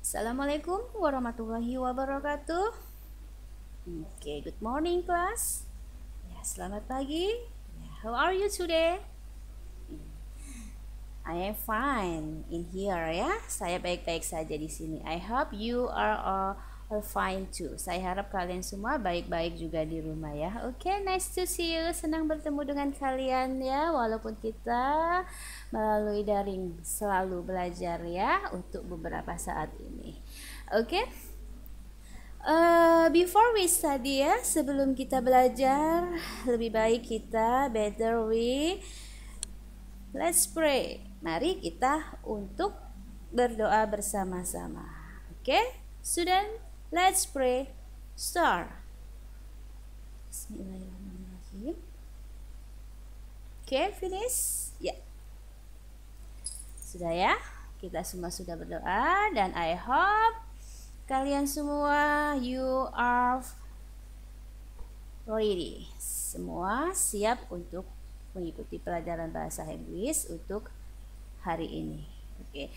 Assalamualaikum warahmatullahi wabarakatuh. Good morning class. Ya, selamat pagi. Ya, how are you today? I am fine in here ya. Saya baik-baik saja di sini. I hope you are all fine too. Saya harap kalian semua baik-baik juga di rumah ya. Oke, nice to see you. Senang bertemu dengan kalian ya. Walaupun kita melalui daring selalu belajar ya untuk beberapa saat ini. Oke. Before we study ya, sebelum kita belajar, lebih baik kita let's pray. Mari kita untuk berdoa bersama-sama. Oke, student, let's pray. Start. Bismillahirrahmanirrahim. Oke, finish. Ya. Sudah ya? Kita semua sudah berdoa dan I hope kalian semua you are ready. Semua siap untuk mengikuti pelajaran bahasa Inggris untuk hari ini. Oke.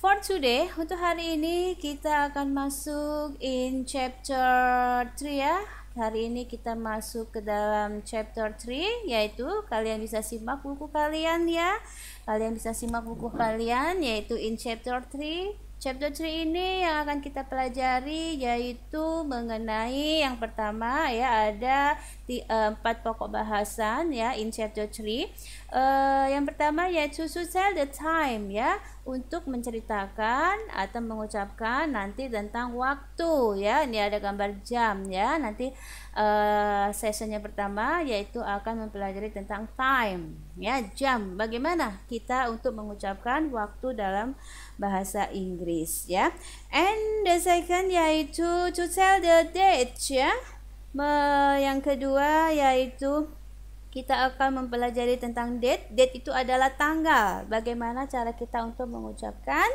For today, untuk hari ini kita akan masuk in chapter 3 ya. Hari ini kita masuk ke dalam chapter 3, yaitu kalian bisa simak buku kalian ya. Kalian bisa simak buku kalian yaitu in chapter 3. Chapter 3 ini yang akan kita pelajari yaitu mengenai yang pertama ya, ada 4 pokok bahasan ya in chapter 3. Yang pertama yaitu to tell the time ya, untuk menceritakan atau mengucapkan nanti tentang waktu ya. Ini ada gambar jam ya. Nanti session yang pertama yaitu akan mempelajari tentang time ya, jam. Bagaimana kita untuk mengucapkan waktu dalam bahasa Inggris ya. And the second yaitu to tell the date ya. Yang kedua yaitu kita akan mempelajari tentang date. Date itu adalah tanggal. Bagaimana cara kita untuk mengucapkan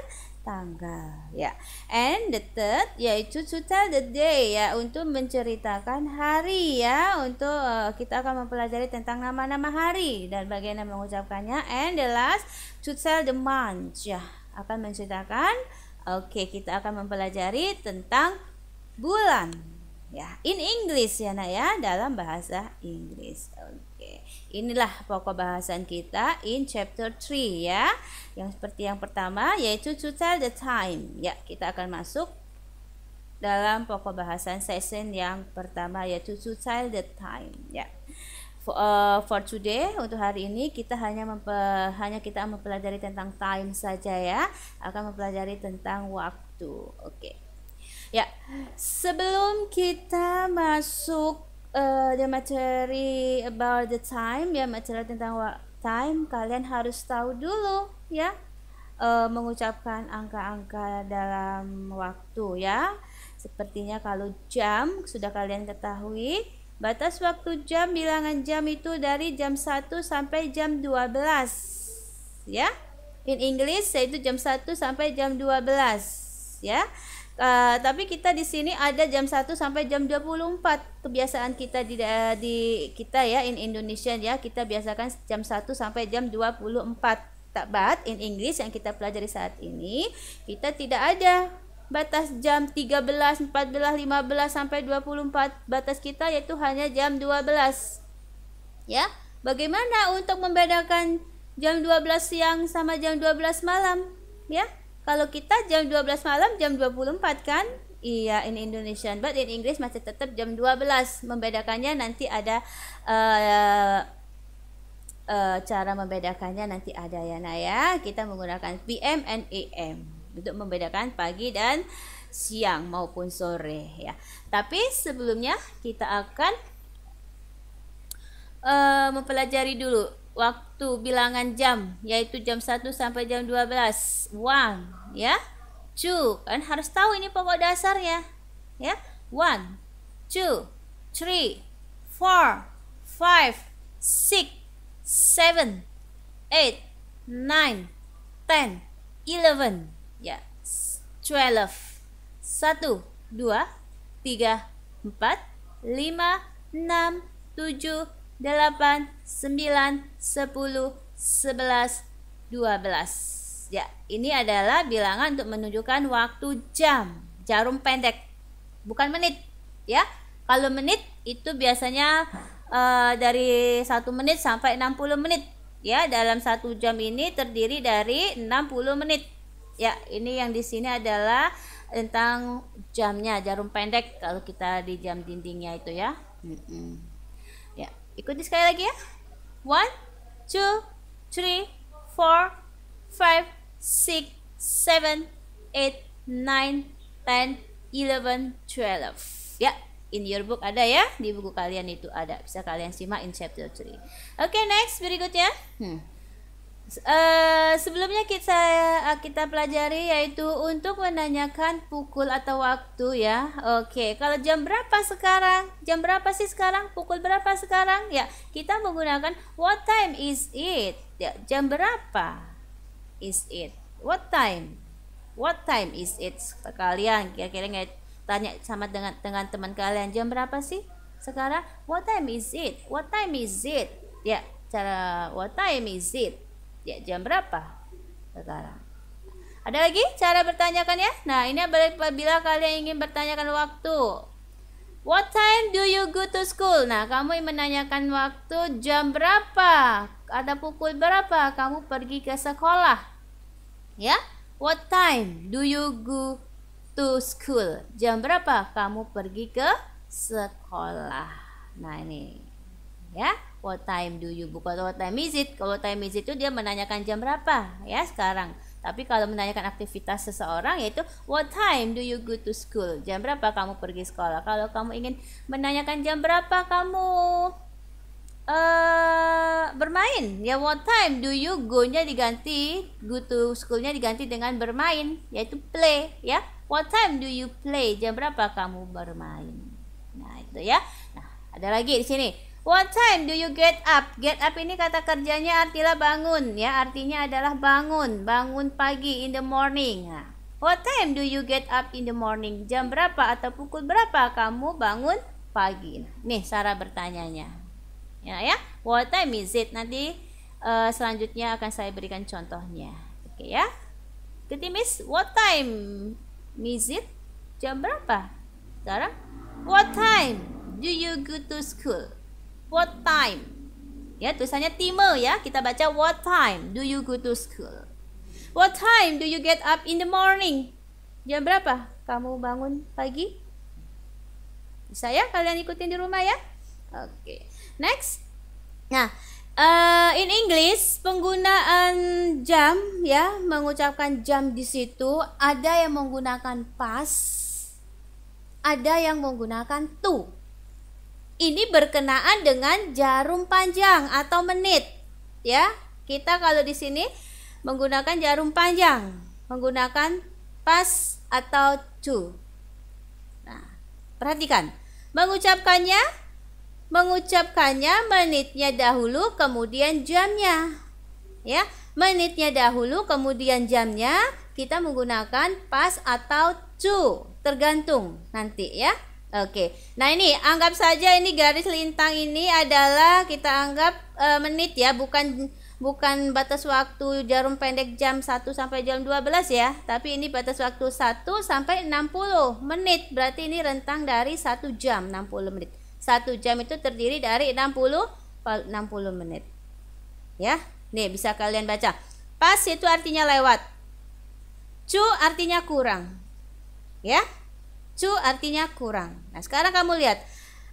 tanggal ya. And the third yaitu to tell the day ya, untuk menceritakan hari ya. Untuk kita akan mempelajari tentang nama-nama hari dan bagaimana mengucapkannya. And the last to tell the month ya, akan menceritakan kita akan mempelajari tentang bulan ya, in English ya nak ya, dalam bahasa Inggris. Inilah pokok bahasan kita in chapter 3 ya. Yang seperti yang pertama yaitu to tell the time ya. Kita akan masuk dalam pokok bahasan session yang pertama yaitu to tell the time ya. For today, untuk hari ini kita hanya kita mempelajari tentang time saja ya. Akan mempelajari tentang waktu. Oke. Ya, sebelum kita masuk the materi about the time ya, materi tentang time, kalian harus tahu dulu ya mengucapkan angka-angka dalam waktu ya. Sepertinya kalau jam sudah kalian ketahui, batas waktu jam, bilangan jam itu dari jam 1 sampai jam 12 ya. In English yaitu jam 1 sampai jam 12 ya. Tapi kita di sini ada jam 1 sampai jam 24. Kebiasaan kita di kita ya in Indonesia ya, kita biasakan jam 1 sampai jam 24. But in English yang kita pelajari saat ini, kita tidak ada batas jam 13, 14, 15 sampai 24. Batas kita yaitu hanya jam 12. Ya. Bagaimana untuk membedakan jam 12 siang sama jam 12 malam? Ya. Kalau kita jam 12 malam jam 24 kan? Iya, in Indonesian, but in English masih tetap jam 12. Membedakannya nanti ada cara membedakannya nanti ada ya nah ya. Kita menggunakan PM and AM untuk membedakan pagi dan siang maupun sore ya. Tapi sebelumnya kita akan mempelajari dulu waktu bilangan jam, yaitu jam 1 sampai jam 12. 1 ya. 2, kan harus tahu ini pokok dasarnya ya. 1, 2, 3, 4, 5, 6, 7, 8, 9, 10, 11 ya. 12. 1, 2, 3, 4, 5, 6, 7, 8, 9, 10, 11, 12 Ya, ini adalah bilangan untuk menunjukkan waktu jam, jarum pendek, bukan menit. Ya, kalau menit itu biasanya dari 1 menit sampai 60 menit. Ya, dalam 1 jam ini terdiri dari 60 menit. Ya, ini yang di sini adalah tentang jamnya, jarum pendek kalau kita di jam dindingnya itu ya. Ya, ikuti sekali lagi ya. 1, 2, 3, 4, 5, 6, 7, 8, 9, 10, 11, 12. Ya, in your book ada ya, di buku kalian itu ada, bisa kalian simak in chapter 3. Oke, next berikutnya. Sebelumnya kita pelajari yaitu untuk menanyakan pukul atau waktu ya. Oke, kalau jam berapa sekarang? Jam berapa sih sekarang? Pukul berapa sekarang? Ya, kita menggunakan what time is it? Ya, jam berapa is it? What time? What time is it? Kalian kira-kira nggak tanya sama dengan teman kalian, jam berapa sih sekarang? What time is it? What time is it? Ya, cara what time is it? Ya, jam berapa sekarang? Ada lagi cara bertanyakan ya? Nah, ini apabila kalian ingin bertanyakan waktu. What time do you go to school? Nah, kamu menanyakan waktu jam berapa atau pukul berapa kamu pergi ke sekolah. Ya, what time do you go to school? Jam berapa kamu pergi ke sekolah? Nah, ini ya, what time do you, bukan what time is it. Kalau time is it itu dia menanyakan jam berapa ya sekarang. Tapi kalau menanyakan aktivitas seseorang yaitu what time do you go to school? Jam berapa kamu pergi sekolah? Kalau kamu ingin menanyakan jam berapa kamu bermain, ya what time do you go-nya diganti, go to school-nya diganti dengan bermain, yaitu play ya. What time do you play? Jam berapa kamu bermain? Nah, itu ya. Nah, ada lagi di sini. What time do you get up? Get up ini kata kerjanya artinya bangun ya, artinya adalah bangun, bangun pagi, in the morning. Nah, what time do you get up in the morning? Jam berapa atau pukul berapa kamu bangun pagi? Nah, nih cara bertanyanya. Ya, what time is it? Nanti selanjutnya akan saya berikan contohnya. Oke ya. Jadi Miss, what time is it? Jam berapa sekarang? What time do you go to school? What time? Ya, tulisannya time ya. Kita baca what time do you go to school? What time do you get up in the morning? Jam berapa kamu bangun pagi? Bisa ya kalian ikutin di rumah ya? Oke. Next. Nah, in English penggunaan jam ya, mengucapkan jam di situ ada yang menggunakan past, ada yang menggunakan to. Ini berkenaan dengan jarum panjang atau menit ya. Kita kalau di sini menggunakan jarum panjang, menggunakan past atau to. Nah, perhatikan. Mengucapkannya menitnya dahulu kemudian jamnya. Ya, menitnya dahulu kemudian jamnya kita menggunakan past atau to, tergantung nanti ya. Oke, nah ini anggap saja ini garis lintang ini adalah kita anggap menit ya, bukan batas waktu jarum pendek jam 1 sampai jam 12 ya, tapi ini batas waktu 1 sampai 60 menit, berarti ini rentang dari 1 jam 60 menit. 1 jam itu terdiri dari 60 menit. Ya, nih bisa kalian baca. Pas itu artinya lewat. Cu artinya kurang. Ya. Cu artinya kurang. Nah, sekarang kamu lihat.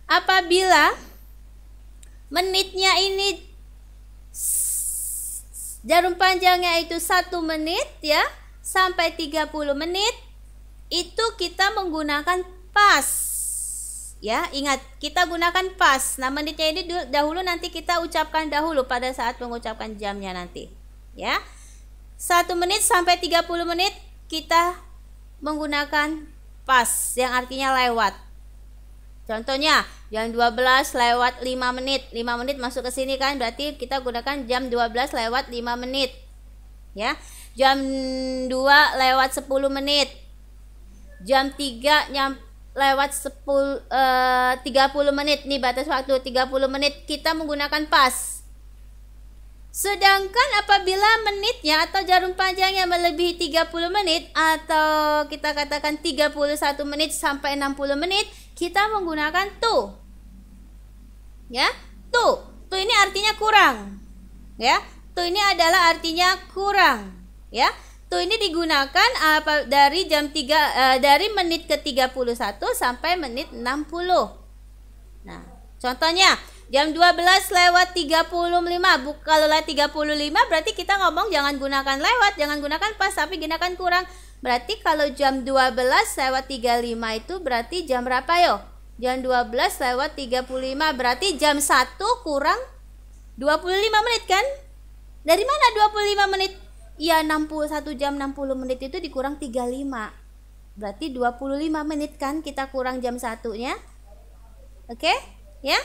Apabila menitnya ini jarum panjangnya itu 1 menit ya, sampai 30 menit, itu kita menggunakan pas. Ya, ingat, kita gunakan pas. Nah, menitnya ini dahulu nanti kita ucapkan dahulu pada saat mengucapkan jamnya nanti. Ya. 1 menit sampai 30 menit kita menggunakan pas yang artinya lewat. Contohnya jam 12 lewat 5 menit. 5 menit masuk ke sini kan, berarti kita gunakan jam 12 lewat 5 menit. Ya. Jam 2 lewat 10 menit. Jam 3 lewat 30 menit. Nih batas waktu 30 menit kita menggunakan pas. Sedangkan apabila menitnya atau jarum panjangnya melebihi 30 menit atau kita katakan 31 menit sampai 60 menit, kita menggunakan to. Ya, to. To ini artinya kurang. Ya, to ini adalah artinya kurang. Ya, to ini digunakan dari dari menit ke 31 sampai menit 60. Nah, contohnya jam 12:35. Kalau lewat 35 berarti kita ngomong jangan gunakan lewat, jangan gunakan pas, tapi gunakan kurang. Berarti kalau jam 12:35 itu berarti jam berapa yo? Jam 12:35 berarti jam 1 kurang 25 menit kan? Dari mana 25 menit? Ya 1 jam 60 menit itu dikurang 35. Berarti 25 menit kan kita kurang jam 1-nya. Oke? Ya?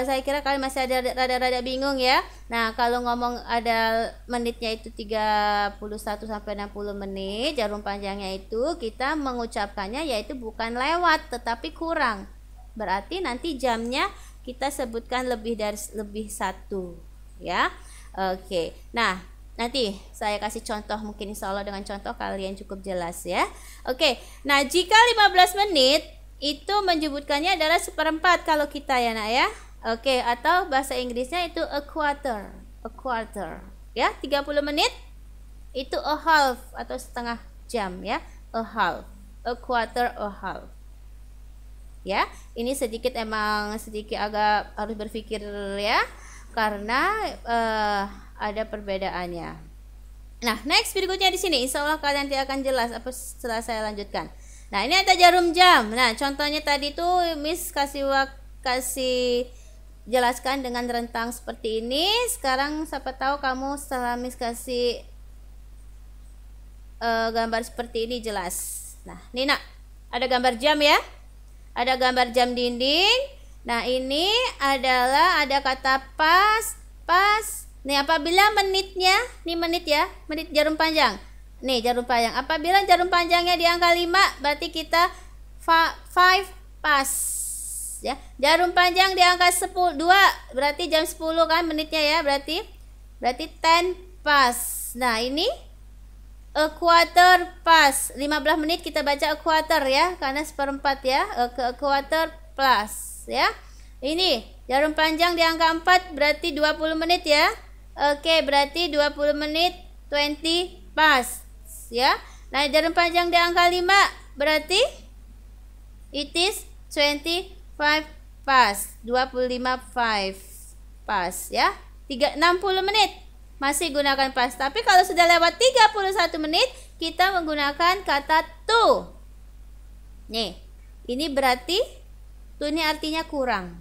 Saya kira kalian masih ada rada-rada bingung ya. Nah, kalau ngomong ada menitnya itu 31 sampai 60 menit, jarum panjangnya itu kita mengucapkannya yaitu bukan lewat tetapi kurang. Berarti nanti jamnya kita sebutkan lebih 1 ya. Oke. Nah, nanti saya kasih contoh, mungkin insya Allah dengan contoh kalian cukup jelas ya. Oke. Nah, jika 15 menit itu menyebutkannya adalah 1/4 kalau kita ya nak ya. Oke, atau bahasa Inggrisnya itu a quarter. A quarter. Ya, 30 menit itu a half atau setengah jam ya. A half. A quarter, a half. Ya, ini sedikit agak harus berpikir ya karena ada perbedaannya. Nah, next berikutnya di sini insya Allah kalian nanti akan jelas apa setelah saya lanjutkan. Nah, ini ada jarum jam. Nah, contohnya tadi tuh Miss kasih jelaskan dengan rentang seperti ini. Sekarang siapa tahu kamu setelah Miss kasih gambar seperti ini jelas. Nah, ini nak, ada gambar jam ya. Ada gambar jam dinding. Nah, ini adalah ada kata pas. Nih, apabila menitnya, nih menit ya, menit jarum panjang. Nih jarum panjang. Apabila jarum panjangnya di angka 5, berarti kita 5 pas. Ya. Jarum panjang di angka 2, berarti jam 10 kan menitnya ya, berarti 10 pas. Nah, ini a quarter pas. 15 menit kita baca a quarter ya, karena 1/4 ya. A quarter plus ya. Ini jarum panjang di angka 4 berarti 20 menit ya. Oke, berarti 20 menit 20 pas. Ya. Nah, jarum panjang di angka 5 berarti it is 25 pas. 25 pas ya. 60 menit masih gunakan pas. Tapi kalau sudah lewat 31 menit kita menggunakan kata to. Nih, ini berarti to ini artinya kurang.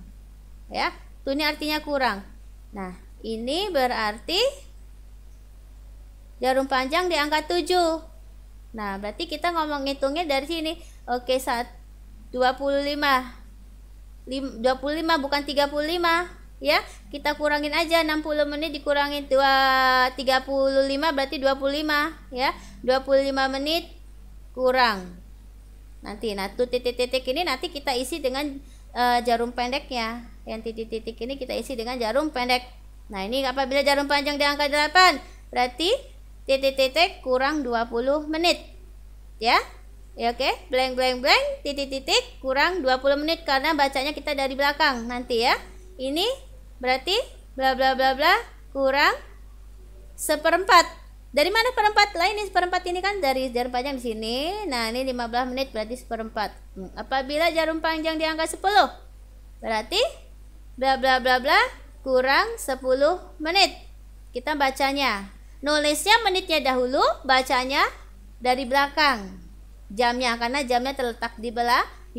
Ya, to ini artinya kurang. Nah, ini berarti jarum panjang di angka 7. Nah, berarti kita ngomong ngitungnya dari sini. Oke, 25 bukan 35 ya. Kita kurangin aja 60 menit dikurangin 35 berarti 25 ya. 25 menit kurang. Nanti tuh titik-titik ini nanti kita isi dengan jarum pendeknya. Yang titik-titik ini kita isi dengan jarum pendek. Nah, ini apabila jarum panjang di angka 8 berarti titik-titik kurang 20 menit ya. Ya, oke, blank titik-titik kurang 20 menit karena bacanya kita dari belakang nanti ya. Ini berarti bla bla bla bla kurang 1/4. Dari mana 1/4? Lah, ini 1/4 ini kan dari jarum panjang di sini. Nah, ini 15 menit berarti 1/4. Apabila jarum panjang di angka 10 berarti bla bla bla bla kurang 10 menit. Kita bacanya. Nulisnya menitnya dahulu, bacanya dari belakang. Jamnya, karena jamnya terletak di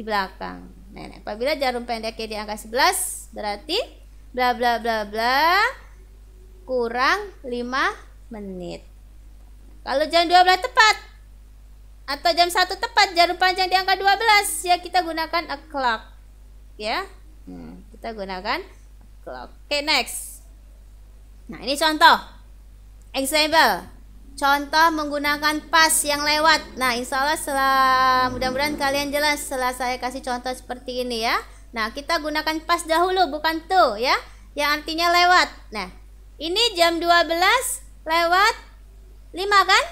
belakang. Nah, apabila jarum pendeknya di angka 11, berarti bla bla bla bla kurang 5 menit. Kalau jam 12 tepat atau jam 1 tepat jarum panjang di angka 12, ya kita gunakan a clock. Ya. Kita gunakan a clock. Oke, next. Nah, ini contoh. Example, contoh menggunakan pas yang lewat. Nah, insya Allah mudah-mudahan kalian jelas setelah saya kasih contoh seperti ini ya. Nah, kita gunakan pas dahulu bukan to ya, yang artinya lewat. Nah, Ini jam 12 lewat 5 kan?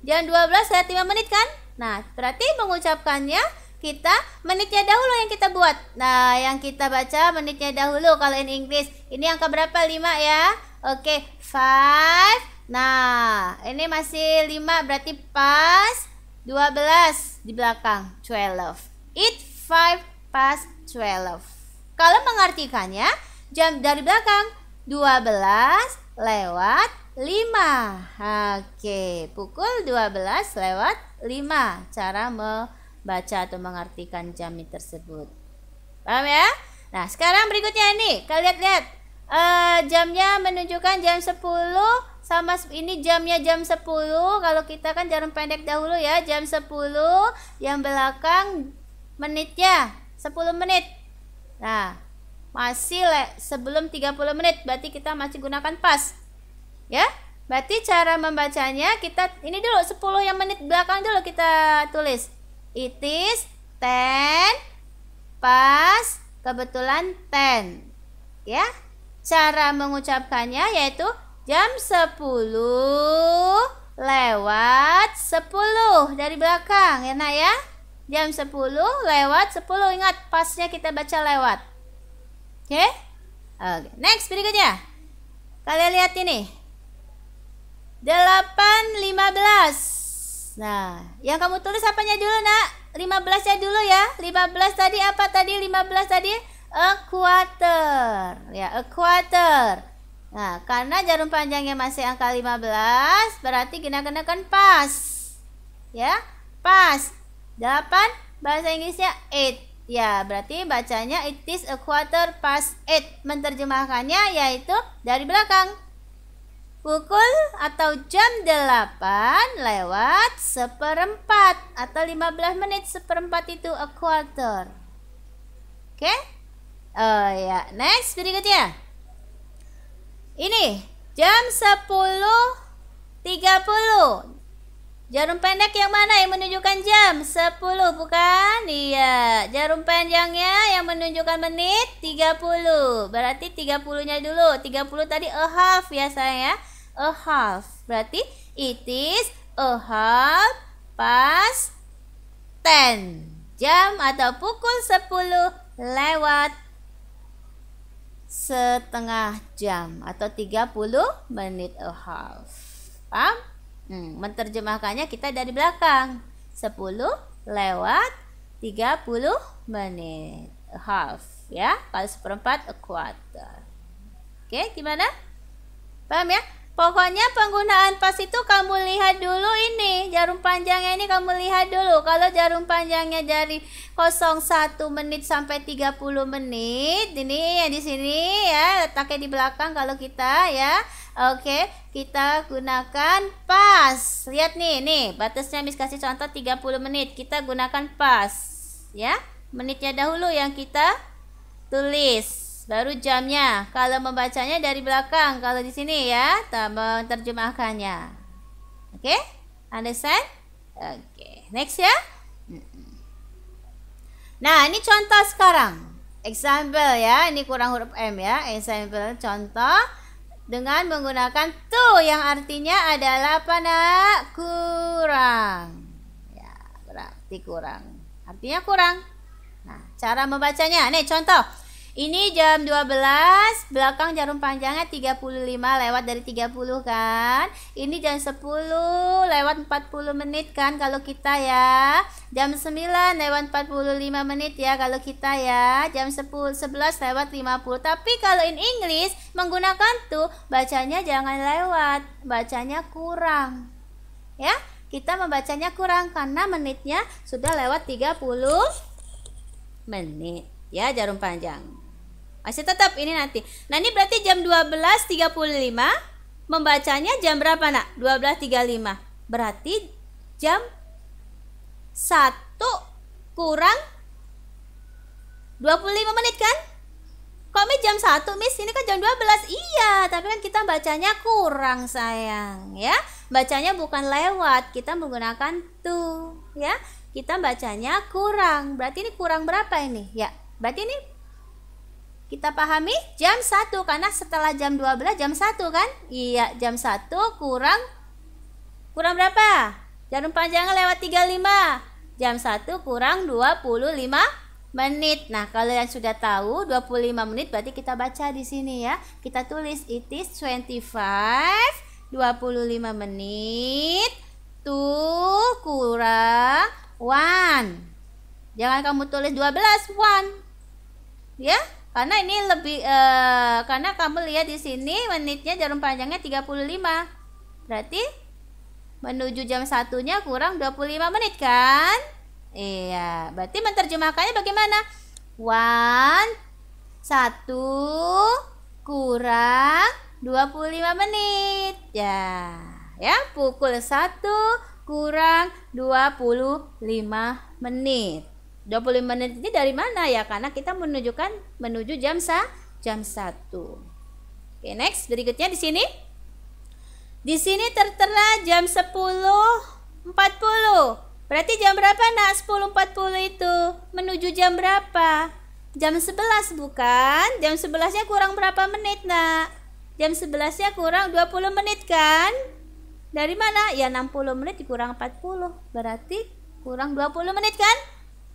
Jam 12 lewat 5 menit kan? Nah, berarti mengucapkannya kita menitnya dahulu yang kita buat. Nah, yang kita baca menitnya dahulu kalau in English. Ini angka berapa? 5 ya. Oke, 5. Nah, ini masih 5 berarti pas 12 di belakang 12. It's 5 past 12. Kalau mengartikannya jam dari belakang 12 lewat 5. Oke, pukul 12 lewat 5. Cara membaca atau mengartikan jam tersebut. Paham ya? Nah, sekarang berikutnya ini. Kalian lihat. Jamnya menunjukkan jam 10 sama ini jamnya jam 10. Kalau kita kan jarum pendek dahulu ya, jam 10. Yang belakang menitnya 10 menit. Nah, masih sebelum 30 menit, berarti kita masih gunakan pas. Ya, berarti cara membacanya kita ini dulu 10 yang menit belakang dulu kita tulis. It is 10 pas kebetulan 10. Ya. Cara mengucapkannya yaitu jam 10 lewat 10 dari belakang ya nak ya. Jam 10 lewat 10, ingat pasnya kita baca lewat. Oke? Next berikutnya. Kalian lihat ini. 8.15. Nah, yang kamu tulis apanya dulu nak? 15-nya dulu ya. 15 tadi apa tadi? 15 tadi a quarter. Ya, a quarter. Nah, karena jarum panjangnya masih angka 15, berarti gunakan pas. Ya, pas. 8 bahasa Inggrisnya 8. Ya, berarti bacanya it is a quarter past 8. Menerjemahkannya yaitu dari belakang. Pukul atau jam 8 lewat 1/4 atau 15 menit 1/4 itu a quarter. Oke? Oh ya, next berikutnya. Ini jam 10.30. Jarum pendek yang mana yang menunjukkan jam? 10 bukan? Iya, jarum panjangnya yang menunjukkan menit 30. Berarti 30-nya dulu. 30 tadi a half ya saya. A half. Berarti it is a half past 10. Jam atau pukul 10 lewat setengah jam atau 30 menit a half. Paham? Menerjemahkannya kita dari belakang. 10 lewat 30 menit a half ya. Kalau 1/4 a quarter. Oke, gimana? Paham ya? Pokoknya penggunaan pas itu kamu lihat dulu ini. Jarum panjangnya ini kamu lihat dulu. Kalau jarum panjangnya dari 01 menit sampai 30 menit. Ini yang di sini ya. Letaknya di belakang kalau kita ya. Oke, kita gunakan pas. Lihat nih, batasnya Miss kasih contoh 30 menit. Kita gunakan pas. Ya, menitnya dahulu yang kita tulis. Baru jamnya. Kalau membacanya dari belakang, kalau di sini ya, menerjemahkannya. Oke? Understand? Oke. Next ya. Nah, ini contoh sekarang. Example ya, ini kurang huruf M ya. Example contoh dengan menggunakan to yang artinya adalah apa nak? Kurang. Ya, berarti kurang. Artinya kurang. Nah, cara membacanya. Nih contoh. Ini jam 12, belakang jarum panjangnya 35 lewat dari 30 kan. Ini jam 10 lewat 40 menit kan kalau kita ya. Jam 9 lewat 45 menit ya kalau kita ya. Jam 11 lewat 50. Tapi kalau in English menggunakan tuh bacanya jangan lewat, bacanya kurang. Ya, kita membacanya kurang karena menitnya sudah lewat 30 menit ya jarum panjang. Masih tetap ini nanti. Nah, ini berarti jam 12.35 membacanya jam berapa nak? 12.35. Berarti jam 1 kurang 25 menit kan? Kok Miss jam 1 Miss? Ini kan jam 12. Iya, tapi kan kita bacanya kurang sayang ya. Bacanya bukan lewat, kita menggunakan to ya. Kita bacanya kurang. Berarti ini kurang berapa ini? Ya, berarti ini Kita pahami jam 1 karena setelah jam 12 jam 1 kan? Iya, jam 1 kurang berapa? Jarum panjangnya lewat 35. Jam 1 kurang 25 menit. Nah, kalau yang sudah tahu 25 menit berarti kita baca di sini ya. Kita tulis it is 25 menit kurang 1. Jangan kamu tulis 12 1. Ya, karena ini lebih karena kamu lihat di sini menitnya jarum panjangnya 35. Berarti menuju jam 1-nya kurang 25 menit kan? Iya, berarti menerjemahkannya bagaimana? 1 kurang 25 menit. Ya, pukul 1 kurang 25 menit. 25 menit ini dari mana ya? Karena kita menuju jam 1. Oke, next berikutnya di sini. Di sini tertera jam 10.40. Berarti jam berapa nak 10.40 itu? Menuju jam berapa? Jam 11 bukan? Jam 11-nya kurang berapa menit nak? Jam 11-nya kurang 20 menit kan? Dari mana? Ya 60 menit dikurang 40. Berarti kurang 20 menit kan?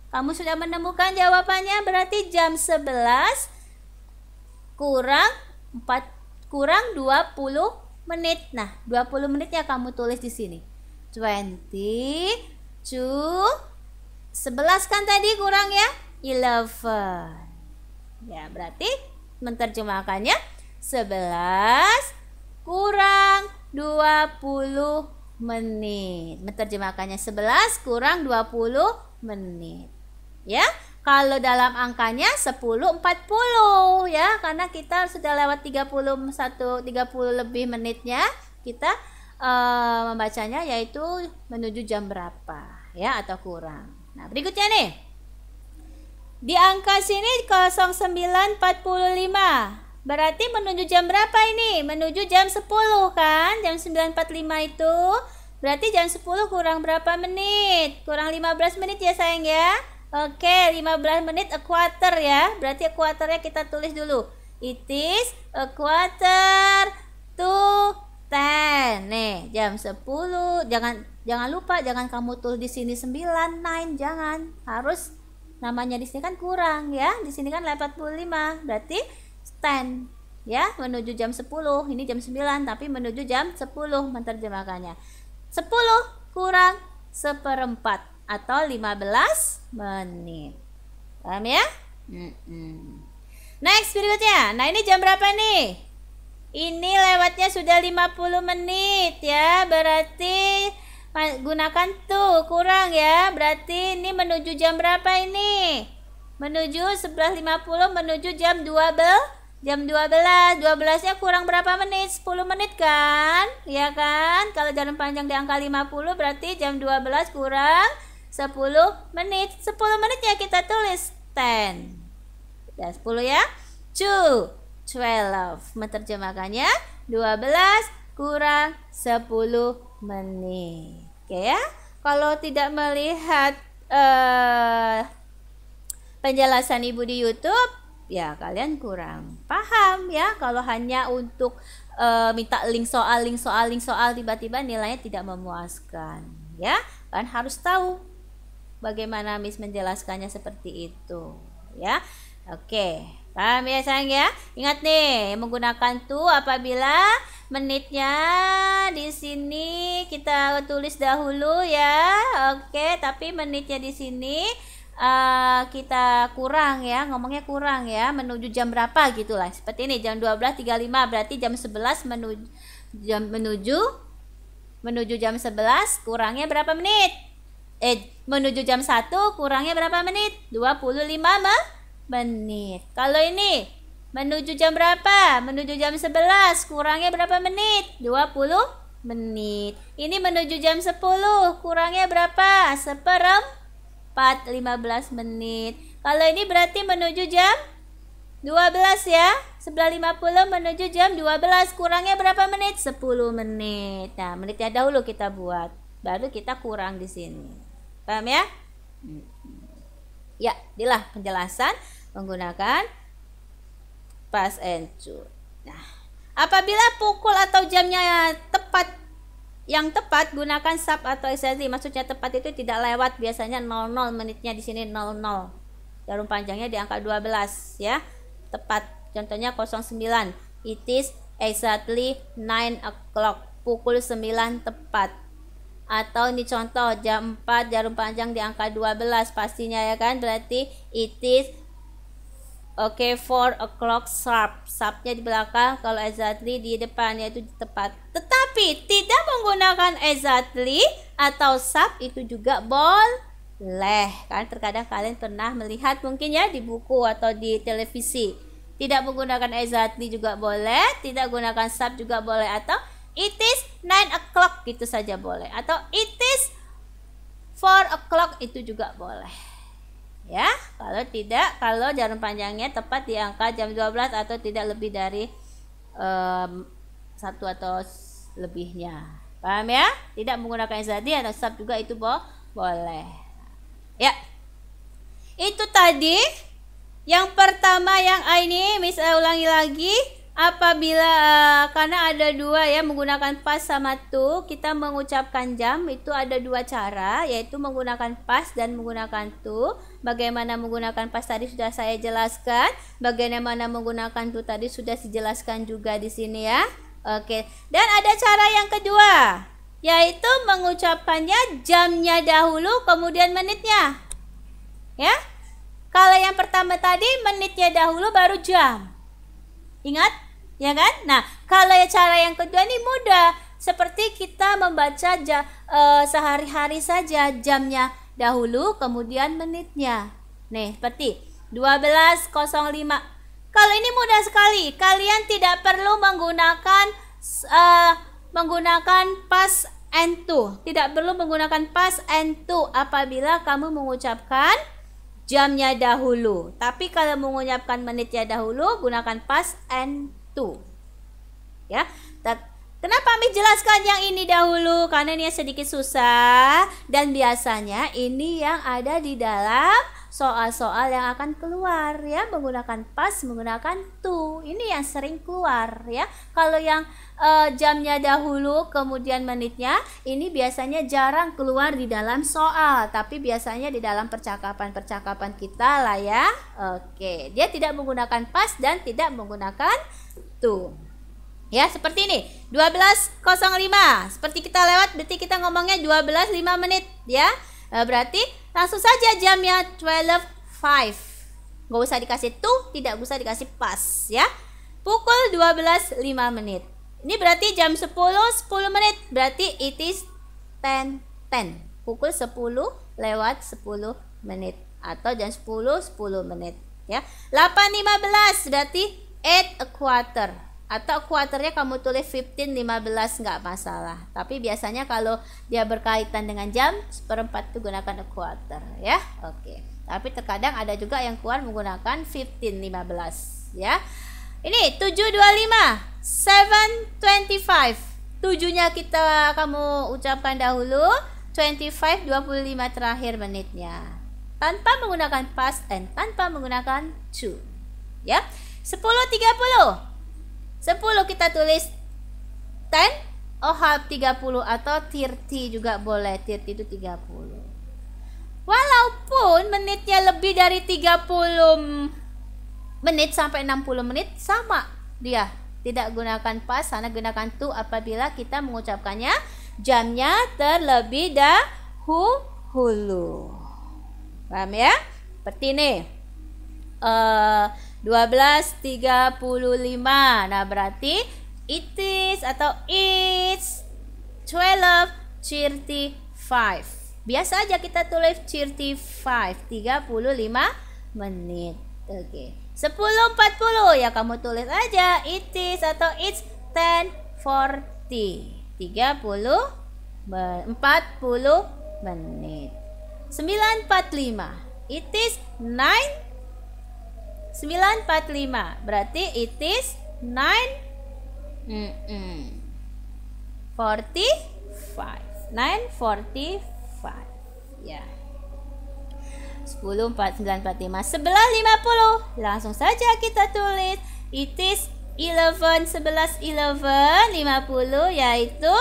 Kamu sudah menemukan jawabannya, berarti jam 11 kurang 20 menit. Nah, 20 menitnya kamu tulis di sini. 20 to 11 kan tadi kurang ya? 11. Ya, berarti menerjemahkannya 11 kurang 20 menit. Menerjemahkannya 11 kurang 20 menit. Ya, kalau dalam angkanya 10.40 ya, karena kita sudah lewat 30 lebih menitnya, kita membacanya yaitu menuju jam berapa ya atau kurang. Nah, berikutnya nih. Di angka sini 09.45. Berarti menuju jam berapa ini? Menuju jam 10 kan? Jam 9.45 itu. Berarti jam 10 kurang berapa menit? Kurang 15 menit ya sayang ya. Oke, 15 menit a quarter ya. Berarti a quarternya kita tulis dulu. It is a quarter to 10. Nih, jam 10. Jangan lupa, jangan kamu tulis di sini 9, 9, jangan. Harus namanya di sini kan kurang ya. Di sini kan 45. Berarti 10 ya, menuju jam 10. Ini jam 9 tapi menuju jam 10 menerjemahkannya. 10 kurang 1/4 atau 15 menit. Paham ya? Next berikutnya. Nah, ini jam berapa nih? Ini lewatnya sudah 50 menit ya. Berarti gunakan tuh kurang ya. Berarti ini menuju jam berapa ini? Menuju 11.50 menuju jam 12. Jam 12nya kurang berapa menit? 10 menit kan? Ya kan? Kalau jarum panjang di angka 50 berarti jam 12 kurang 10 menit. 10 menitnya kita tulis 10. Ya, 10 ya. 12. Menerjemahkannya 12 kurang 10 menit. Oke ya. Kalau tidak melihat penjelasan Ibu di YouTube, ya kalian kurang paham ya. Kalau hanya untuk minta link soal tiba-tiba nilainya tidak memuaskan ya. Kan harus tahu bagaimana Miss menjelaskannya seperti itu ya. Oke, paham ya sayang ya. Ingat nih, menggunakan tuh apabila menitnya di sini kita tulis dahulu ya. Oke, tapi menitnya di sini kita kurang ya, ngomongnya kurang ya, menuju jam berapa gitulah. Seperti ini jam 12.35 berarti jam 11 menuju jam 11 kurangnya berapa menit? Menuju jam 1 kurangnya berapa menit? 25 menit. Kalau ini menuju jam berapa? Menuju jam 11 kurangnya berapa menit? 20 menit. Ini menuju jam 10 kurangnya berapa? 15 menit. Kalau ini berarti menuju jam 12 ya. 11.50 menuju jam 12 kurangnya berapa menit? 10 menit. Nah, menitnya dahulu kita buat, baru kita kurang di sini. Paham ya? Ya, inilah penjelasan menggunakan past and true. Nah, apabila pukul atau jamnya tepat, yang tepat gunakan sub atau exactly. Maksudnya tepat itu tidak lewat, biasanya 00 menitnya di sini 00. Jarum panjangnya di angka 12 ya. Tepat. Contohnya 09. It is exactly 9 o'clock. Pukul 9 tepat. Atau ini contoh jam 4 jarum panjang di angka 12 pastinya ya kan, berarti it is 4 o'clock sharp. Sharpnya di belakang, kalau exactly di depan, yaitu tepat. Tetapi tidak menggunakan exactly atau sharp itu juga boleh kan. Terkadang kalian pernah melihat mungkin ya di buku atau di televisi, tidak menggunakan exactly juga boleh, tidak gunakan sharp juga boleh, atau it is 9 o'clock gitu saja boleh, atau it is 4 o'clock itu juga boleh. Ya, kalau tidak, kalau jarum panjangnya tepat di angka jam 12 atau tidak lebih dari 1 atau lebihnya. Paham ya? Tidak menggunakan exactly atau sub juga itu boleh. Ya. Itu tadi yang pertama, yang ini Miss ulangi lagi. Apabila karena ada dua ya, menggunakan past sama to, kita mengucapkan jam itu ada dua cara, yaitu menggunakan past dan menggunakan to. Bagaimana menggunakan past tadi sudah saya jelaskan, bagaimana menggunakan to tadi sudah dijelaskan juga di sini ya. Oke. Dan ada cara yang kedua, yaitu mengucapkannya jamnya dahulu kemudian menitnya. Ya. Kalau yang pertama tadi menitnya dahulu baru jam. Ingat? Ya kan? Nah, kalau cara yang kedua ini mudah. Seperti kita membaca sehari-hari saja, jamnya dahulu kemudian menitnya. Nih, seperti 12.05. Kalau ini mudah sekali. Kalian tidak perlu menggunakan past and to. Tidak perlu menggunakan past and to apabila kamu mengucapkan jamnya dahulu. Tapi kalau mengucapkan menitnya dahulu, gunakan past and to. Ya. Kenapa Miss jelaskan yang ini dahulu? Karena ini sedikit susah dan biasanya ini yang ada di dalam soal-soal yang akan keluar ya, menggunakan past, menggunakan to. Ini yang sering keluar ya. Kalau yang jamnya dahulu kemudian menitnya, ini biasanya jarang keluar di dalam soal, tapi biasanya di dalam percakapan-percakapan kita lah ya. Oke, dia tidak menggunakan past dan tidak menggunakan to. Ya, seperti ini. 12.05. Seperti kita lewat, berarti kita ngomongnya 12.05 menit ya. Berarti langsung saja jamnya 12.05. Gak usah dikasih to, tidak usah dikasih past ya. Pukul 12.05 menit. Ini berarti jam 10 menit. Berarti it is 10. Pukul 10 lewat 10 menit atau jam 10 menit ya. 8.15 berarti 8 a quarter. Atau quarternya kamu tulis 15 nggak masalah. Tapi biasanya kalau dia berkaitan dengan jam, seperempat itu gunakan a quarter ya. Oke. Tapi terkadang ada juga yang keluar menggunakan 15 ya. Ini 7.25, 7.25. 7-nya kamu ucapkan dahulu, 25 terakhir menitnya. Tanpa menggunakan past and tanpa menggunakan to. Ya. 10.30. 10 kita tulis 10 or half 30 atau 30 juga boleh. 30 itu 30. Walaupun menitnya lebih dari 30 menit sampai 60 menit sama dia. Tidak gunakan past, karena gunakan to apabila kita mengucapkannya jamnya terlebih dahulu. Paham ya? Seperti ini. 12.35. Nah, berarti it is atau it's 12.35. Biasa aja kita tulis 35, 35 menit. Oke. 10.40 ya kamu tulis aja it is atau it's 10.40. 40 menit. 9.45. It is 9.45 berarti it is 9.45 ya. 10.49.45 11.50 langsung saja kita tulis It is 11, 11, 11, 50, yaitu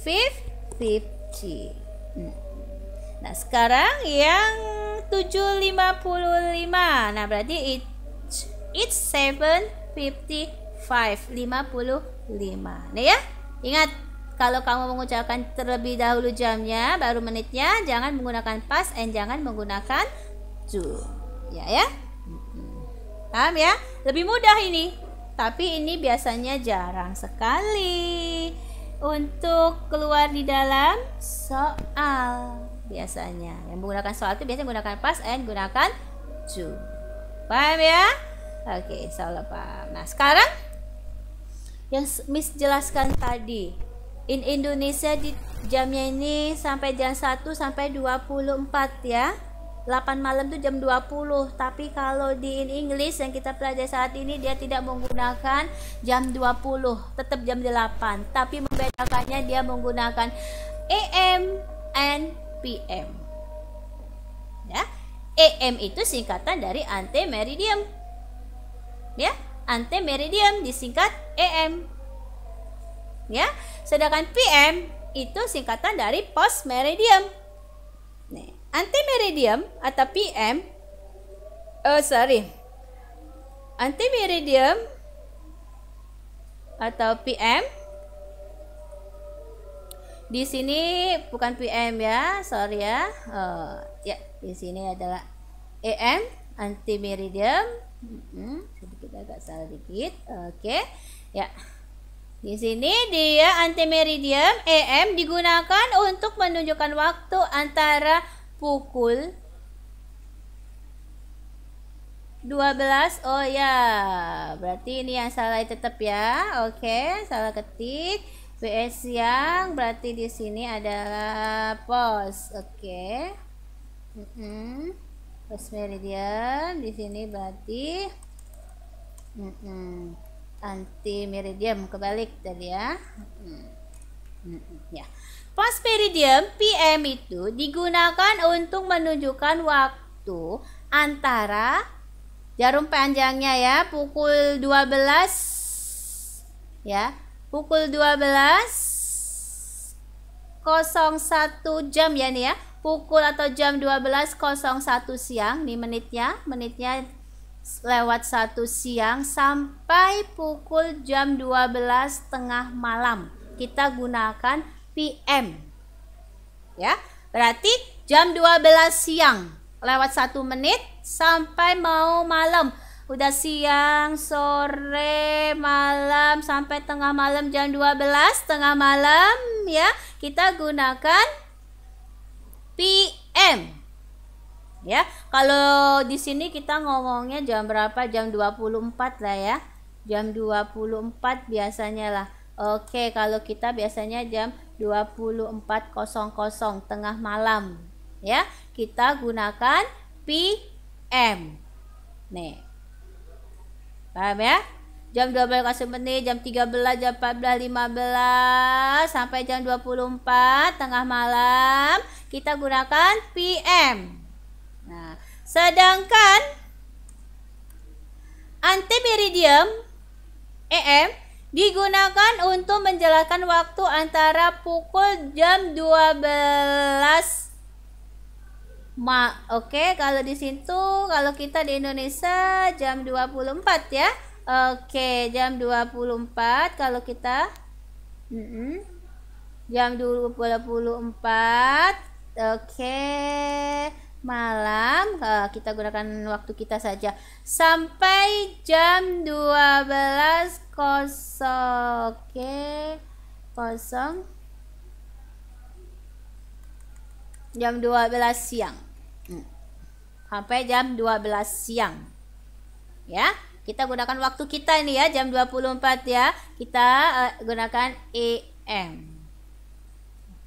50. Nah, sekarang yang 755. Nah, berarti it's 7:55, 55. Nih ya, ingat kalau kamu mengucapkan terlebih dahulu jamnya, baru menitnya, jangan menggunakan past and jangan menggunakan to. Ya. Paham ya? Lebih mudah ini. Tapi ini biasanya jarang sekali untuk keluar di dalam soal. Biasanya yang menggunakan soal itu biasanya menggunakan past and gunakan to. Paham ya? Oke, salah paham. Nah, sekarang yang Miss jelaskan tadi, in Indonesia di jamnya ini sampai jam 1 sampai 24 ya. 8 malam tuh jam 20. Tapi kalau di in English yang kita pelajari saat ini, dia tidak menggunakan jam 20, tetap jam 8. Tapi membedakannya dia menggunakan AM and PM. Ya. AM itu singkatan dari ante meridiem. Ya, ante meridiem disingkat AM. Ya, sedangkan PM itu singkatan dari post meridiem. Nih, ante meridiem atau PM, ante meridiem atau PM di sini bukan PM ya, sorry ya. Ya, di sini adalah AM, ante meridiem. Sedikit agak salah dikit. Oke. Ya. Di sini dia antimeridiem AM digunakan untuk menunjukkan waktu antara pukul 12. Oh ya, berarti ini yang salah tetap ya. Oke, salah ketik. BS siang berarti di sini adalah pos. Oke. Post meridian di sini berarti anti meridian, kebalik tadi ya. Ya. Post meridian PM itu digunakan untuk menunjukkan waktu antara jarum panjangnya ya, pukul 12 ya. Pukul 12:01 jam ya nih ya. Pukul atau jam 12:01 siang nih menitnya lewat 1 siang sampai pukul jam 12 tengah malam. Kita gunakan PM. Ya. Berarti jam 12 siang lewat 1 menit sampai mau malam. Udah siang, sore, malam sampai tengah malam jam 12 tengah malam ya. Kita gunakan PM. Ya, kalau di sini kita ngomongnya jam berapa? Jam 24 lah ya. Jam 24 biasanya lah. Oke, kalau kita biasanya jam 24:00 tengah malam. Ya, kita gunakan PM. Nih. Paham ya? Jam 12:00 menit, jam 13, jam 14, 15 sampai jam 24 tengah malam kita gunakan PM. Nah, sedangkan antimeridiem AM digunakan untuk menjelaskan waktu antara pukul jam 12 Oke, kalau di situ kalau kita di Indonesia jam 24 ya. Oke, jam 24 kalau kita jam 24. Oke, malam kita gunakan waktu kita saja sampai jam 12:00. Oke, 0 jam 12 siang sampai jam 12 siang ya. Kita gunakan waktu kita ini ya, jam 24 ya. Kita gunakan AM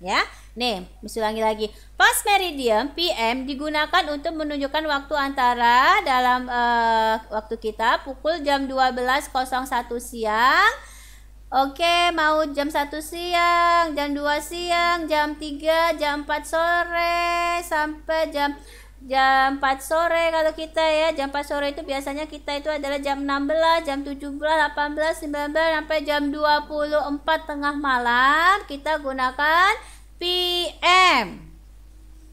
ya. Nih, ulangi lagi. Post meridian PM digunakan untuk menunjukkan waktu antara dalam waktu kita pukul jam 12:01 siang. Oke, mau jam 1 siang, jam 2 siang, jam 3, jam 4 sore sampai jam jam 4 sore kalau kita ya. Jam 4 sore itu biasanya kita itu adalah jam 16, jam 17, 18, 19 sampai jam 24 tengah malam kita gunakan PM.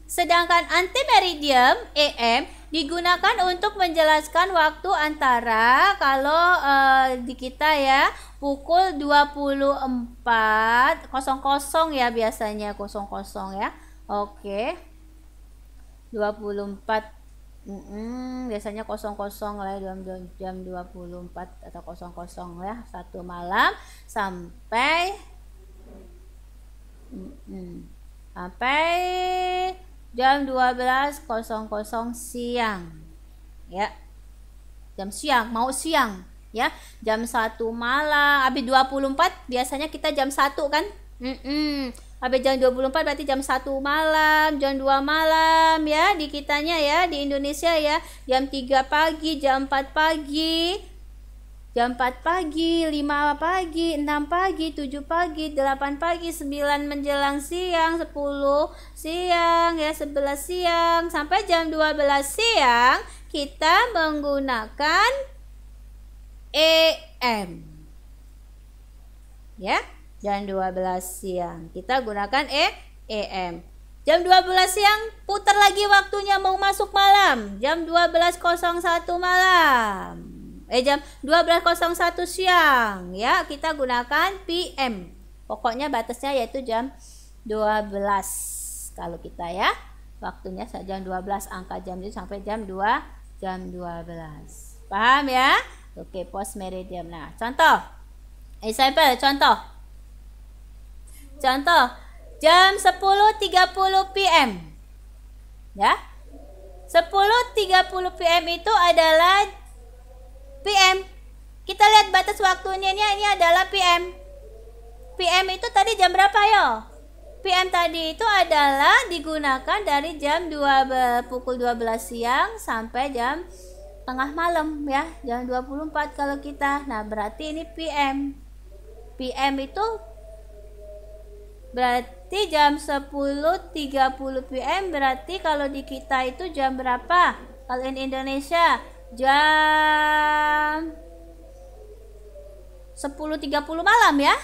Sedangkan antemeridium AM digunakan untuk menjelaskan waktu antara kalau di kita ya pukul 24.00 ya biasanya 00 ya. Oke. 24 biasanya 00 lah ya, jam 24 atau 00 ya, satu malam sampai jam 12.00 siang ya, jam siang, mau siang ya, jam 1 malam, habis 24 biasanya kita jam 1 kan, habis jam 24 berarti jam 1 malam, jam 2 malam ya di kitanya ya, di Indonesia ya, jam 3 pagi, jam 4 pagi, jam 4 pagi, 5 pagi, 6 pagi, 7 pagi, 8 pagi, 9 menjelang siang, 10 siang ya, 11 siang sampai jam 12 siang kita menggunakan AM ya. Jam 12 siang kita gunakan AM. Jam 12 siang putar lagi waktunya mau masuk malam, jam 12.01 malam. Jam 12.01 siang ya, kita gunakan PM. Pokoknya batasnya yaitu jam 12 kalau kita ya. Waktunya jam 12, angka jam itu sampai jam 2, jam 12. Paham ya? Oke, post meridium. Nah, contoh. Example, contoh. Contoh, jam 10.30 PM. Ya. 10.30 PM itu adalah PM. Kita lihat batas waktunya ini adalah PM. PM itu tadi jam berapa yo? PM tadi itu adalah digunakan dari jam pukul 12 siang sampai jam tengah malam ya, jam 24 kalau kita. Nah, berarti ini PM. PM itu berarti jam 10.30 PM, berarti kalau di kita itu jam berapa? Kalau di Indonesia jam 10.30 malam ya.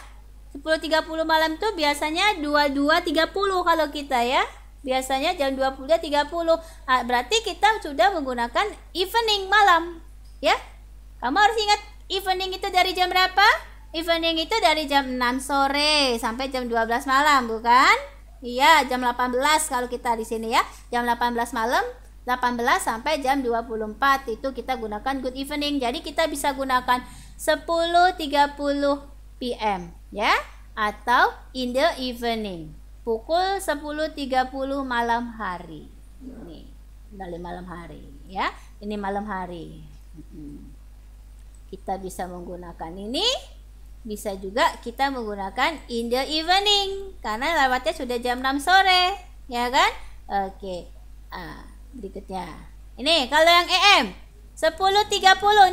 10.30 malam itu biasanya 22.30 kalau kita ya. Biasanya jam 22.30. Berarti kita sudah menggunakan evening malam ya. Kamu harus ingat evening itu dari jam berapa? Evening itu dari jam 6 sore sampai jam 12 malam, bukan? Iya, jam 18 kalau kita di sini ya. Jam 18 malam, 18 sampai jam 24 itu kita gunakan good evening. Jadi kita bisa gunakan 10.30 PM ya, atau in the evening, pukul 10.30 malam hari. Ini dari malam hari ya, ini malam hari. Kita bisa menggunakan ini, bisa juga kita menggunakan in the evening karena lewatnya sudah jam 6 sore ya kan. Oke. Berikutnya ini kalau yang AM 10.30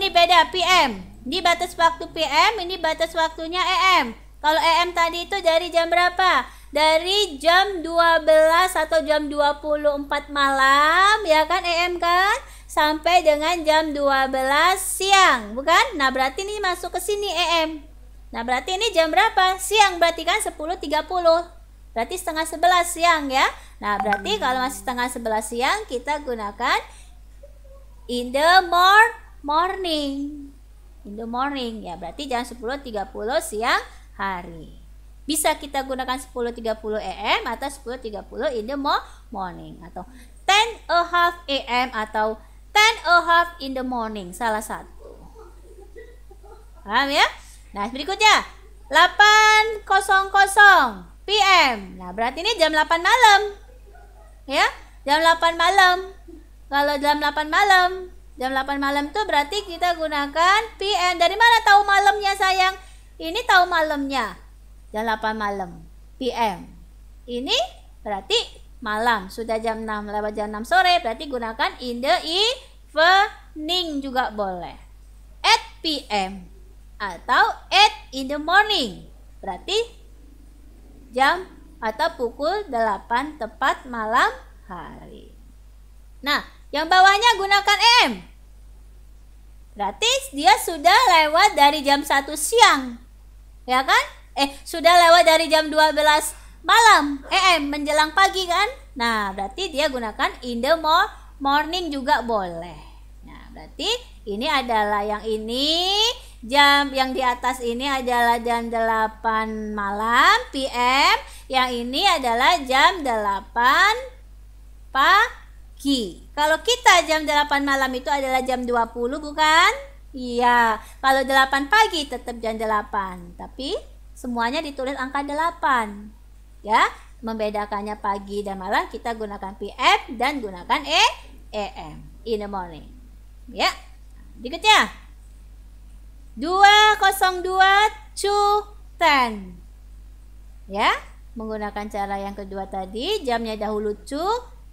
ini beda PM. Ini batas waktu PM, ini batas waktunya AM. Kalau AM tadi itu dari jam berapa? Dari jam 12 atau jam 24 malam ya kan, AM kan, sampai dengan jam 12 siang, bukan? Nah, berarti ini masuk ke sini AM. Nah, berarti ini jam berapa? Siang, berarti kan 10.30. Berarti setengah 11 siang ya. Nah, berarti kalau masih setengah 11 siang kita gunakan in the morning. In the morning ya, berarti jam 10.30 siang hari. Bisa kita gunakan 10.30 AM atau 10.30 in the morning, atau 10:30 AM atau 10:30 in the morning, salah satu. Paham ya? Nah, berikutnya 8:00 PM. Nah, berarti ini jam 8 malam. Ya, jam 8 malam. Kalau jam 8 malam, jam 8 malam tuh berarti kita gunakan PM. Dari mana tahu malamnya sayang? Ini tahu malamnya. Jam 8 malam, PM. Ini berarti malam. Sudah jam 6, lewat jam 6 sore, berarti gunakan in the evening juga boleh. 8 PM atau 8 in the morning. Berarti jam atau pukul 8 tepat malam hari. Nah, yang bawahnya gunakan AM. Berarti dia sudah lewat dari jam 1 siang. Ya kan? Sudah lewat dari jam 12 malam, AM, menjelang pagi kan? Nah, berarti dia gunakan in the morning juga boleh. Nah, berarti ini adalah yang ini, jam yang di atas ini adalah jam 8 malam, PM. Yang ini adalah jam 8 pagi. Kalau kita jam 8 malam itu adalah jam 20, bukan? Iya, kalau 8 pagi tetap jam 8. Tapi semuanya ditulis angka 8. Ya, membedakannya pagi dan malam kita gunakan PM dan gunakan AM, in the morning. Ya. Berikutnya 202 to 10. Ya, menggunakan cara yang kedua tadi, jamnya dahulu to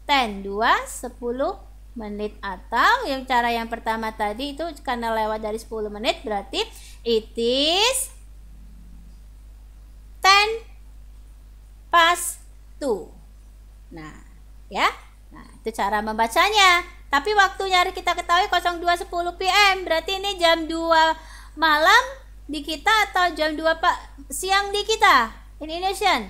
10, 10 menit, atau yang cara yang pertama tadi itu karena lewat dari 10 menit berarti it is 10 past 2. Nah, ya. Nah, itu cara membacanya. Tapi waktunya kita ketahui 02.10 PM, berarti ini jam 2 malam di kita atau jam 2 siang di kita in Indonesian.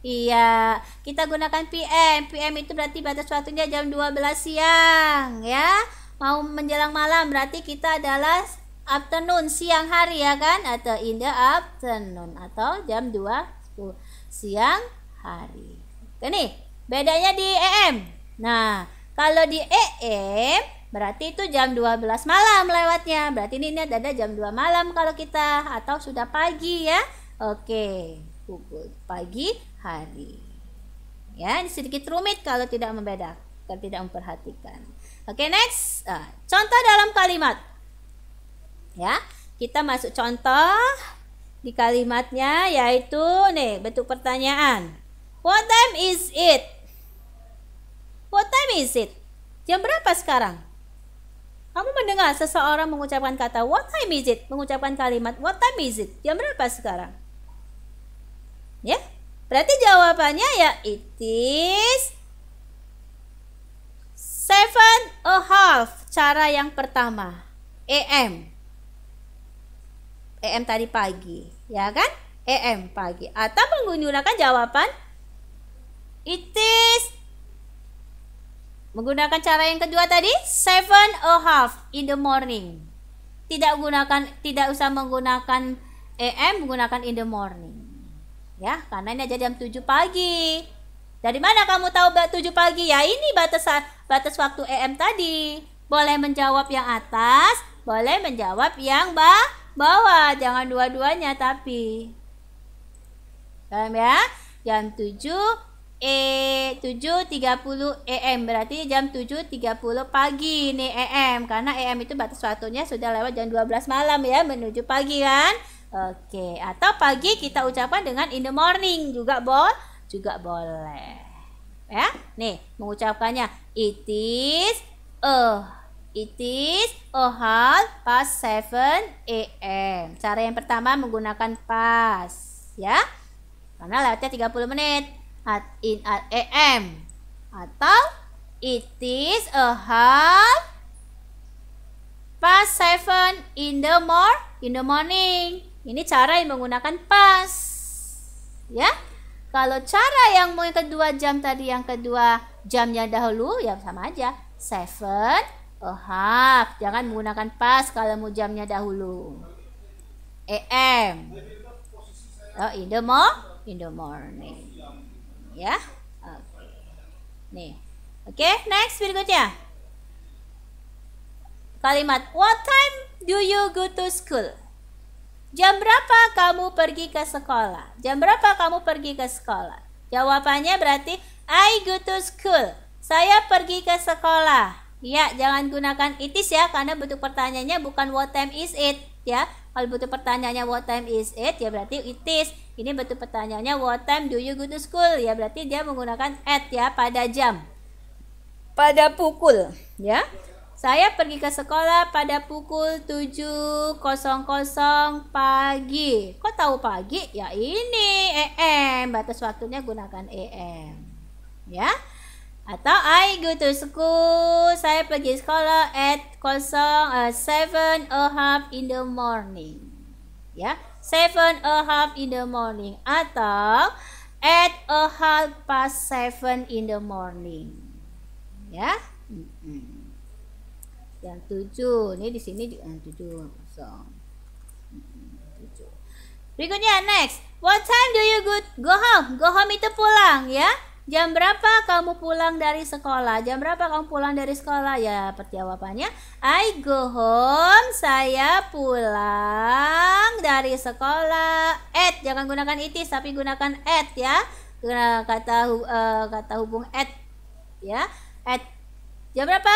Iya, kita gunakan PM. PM itu berarti batas waktunya jam 12 siang, ya. Mau menjelang malam berarti kita adalah afternoon, siang hari, ya kan? Atau in the afternoon, atau jam 2 siang hari. Oke nih, bedanya di AM. Nah, kalau di AM berarti itu jam 12 malam lewatnya. Berarti ini ada jam 2 malam kalau kita, atau sudah pagi, ya. Oke, pukul pagi hari. Ya, ini sedikit rumit kalau tidak membedakan, kalau tidak memperhatikan. Oke, next. Contoh dalam kalimat. Ya, kita masuk contoh di kalimatnya, yaitu nih bentuk pertanyaan. What time is it? What time is it? Jam berapa sekarang? Kamu mendengar seseorang mengucapkan kata what time is it? Mengucapkan kalimat what time is it? Jam berapa sekarang? Ya, berarti jawabannya ya it is 7:30. Cara yang pertama, AM. AM tadi pagi, ya kan? AM pagi. Atau menggunakan jawaban it is, menggunakan cara yang kedua tadi 7:30 in the morning. Tidak usah menggunakan AM, menggunakan in the morning. Ya, karena ini aja jam 7 pagi. Dari mana kamu tahu 7 pagi? Ya, ini batas waktu AM tadi. Boleh menjawab yang atas, boleh menjawab yang bawah. Jangan dua-duanya tapi. Paham ya? Jam 7:30 AM, berarti jam 7:30 pagi nih AM, karena AM itu batas waktunya sudah lewat jam 12 malam ya, menuju pagi kan. Oke, atau pagi kita ucapkan dengan in the morning juga boleh. Ya, nih mengucapkannya it is 7 AM. Cara yang pertama menggunakan past ya, karena lewatnya 30 menit. In AM, atau it is 7:30 in the morning. Ini cara yang menggunakan past ya. Kalau cara yang kedua jam tadi, yang kedua jamnya dahulu ya sama aja 7:30. Jangan menggunakan past kalau mau jamnya dahulu. AM, in the morning. Ya, oke. Nih, oke, next berikutnya. Kalimat what time do you go to school? Jam berapa kamu pergi ke sekolah? Jam berapa kamu pergi ke sekolah? Jawabannya berarti I go to school. Saya pergi ke sekolah. Ya, jangan gunakan it is ya, karena bentuk pertanyaannya bukan what time is it ya. Kalau bentuk pertanyaannya what time is it ya berarti it is. Ini bentuk pertanyaannya what time do you go to school ya, berarti dia menggunakan at ya, pada jam, pada pukul ya. Saya pergi ke sekolah pada pukul 7:00 pagi. Kok tahu pagi? Ya ini AM, batas waktunya gunakan AM ya. Atau I go to school, saya pergi sekolah at 7:30 in the morning. Ya, 7:30 in the morning atau at 7:30 in the morning. Ya. Yang 7. Ini di sini juga yang 7 kosong. 7. Berikutnya next. What time do you go home? Go home itu pulang ya. Jam berapa kamu pulang dari sekolah? Jam berapa kamu pulang dari sekolah? Ya, jawabannya I go home, saya pulang dari sekolah at, jangan gunakan it is tapi gunakan at ya. Kata hubung at ya. At jam berapa?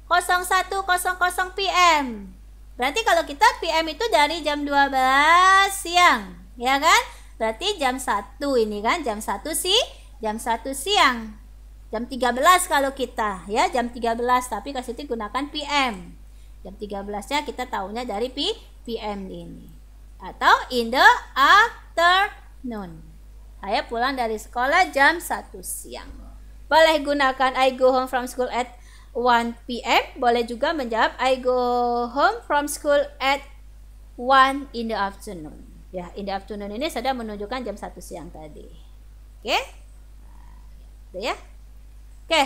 01:00 PM. Berarti kalau kita PM itu dari jam 12 siang, ya kan? Berarti jam 1 ini kan, jam 1 siang. Jam 13 kalau kita, ya, jam 13, tapi ke situ gunakan PM. Jam 13-nya kita tahunya dari PM ini. Atau in the afternoon. Saya pulang dari sekolah jam 1 siang. Boleh gunakan I go home from school at 1 PM, boleh juga menjawab I go home from school at 1 in the afternoon. Ya, in the afternoon ini sudah menunjukkan jam 1 siang tadi. Oke? Itu ya. Oke.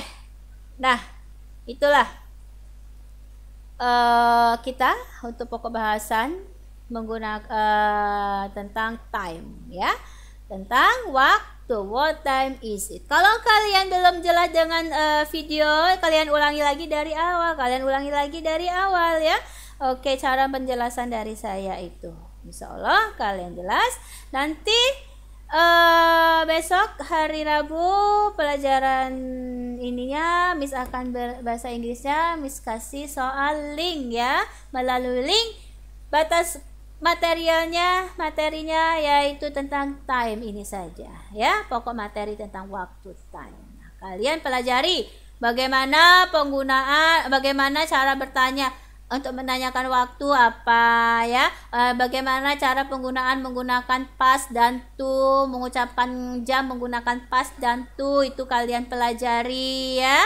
Nah, itulah kita untuk pokok bahasan menggunakan tentang time ya. Tentang waktu. What time is it? Kalau kalian belum jelas dengan video, kalian ulangi lagi dari awal ya. Oke, cara penjelasan dari saya itu insya Allah kalian jelas. Nanti besok hari Rabu pelajaran ininya Miss akan bahasa Inggrisnya Miss kasih soal link ya. Melalui link batas materinya yaitu tentang time ini saja ya, pokok materi tentang waktu time. Nah, kalian pelajari bagaimana cara bertanya untuk menanyakan waktu apa ya, bagaimana cara menggunakan past dan to, mengucapkan jam menggunakan past dan to, itu kalian pelajari ya.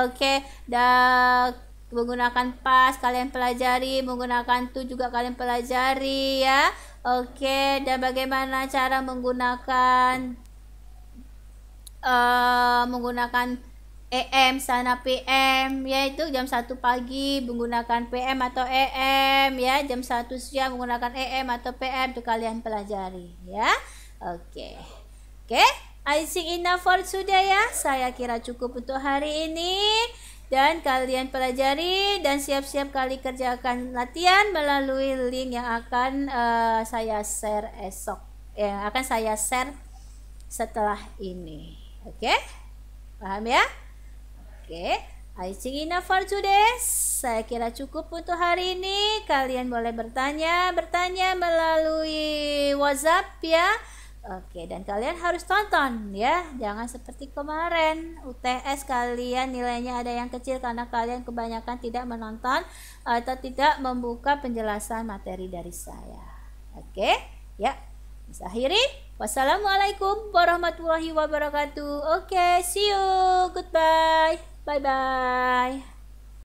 Oke, dan menggunakan pas kalian pelajari, menggunakan to juga kalian pelajari ya. Oke, dan bagaimana cara menggunakan AM sana PM yaitu jam 1 pagi menggunakan PM atau AM ya, jam 1 siang menggunakan AM atau PM, itu kalian pelajari ya. Oke, I think enough for today ya. Saya kira cukup untuk hari ini. Dan kalian pelajari dan siap-siap kali kerjakan latihan melalui link yang akan saya share esok, yang akan saya share setelah ini. Oke? Paham ya? Oke, I think enough for today. Saya kira cukup untuk hari ini. Kalian boleh bertanya melalui WhatsApp ya. Oke, dan kalian harus tonton ya, jangan seperti kemarin UTS kalian nilainya ada yang kecil karena kalian kebanyakan tidak menonton atau tidak membuka penjelasan materi dari saya. Oke, ya, bisa akhiri. Wassalamualaikum warahmatullahi wabarakatuh. Oke, see you, goodbye, bye bye.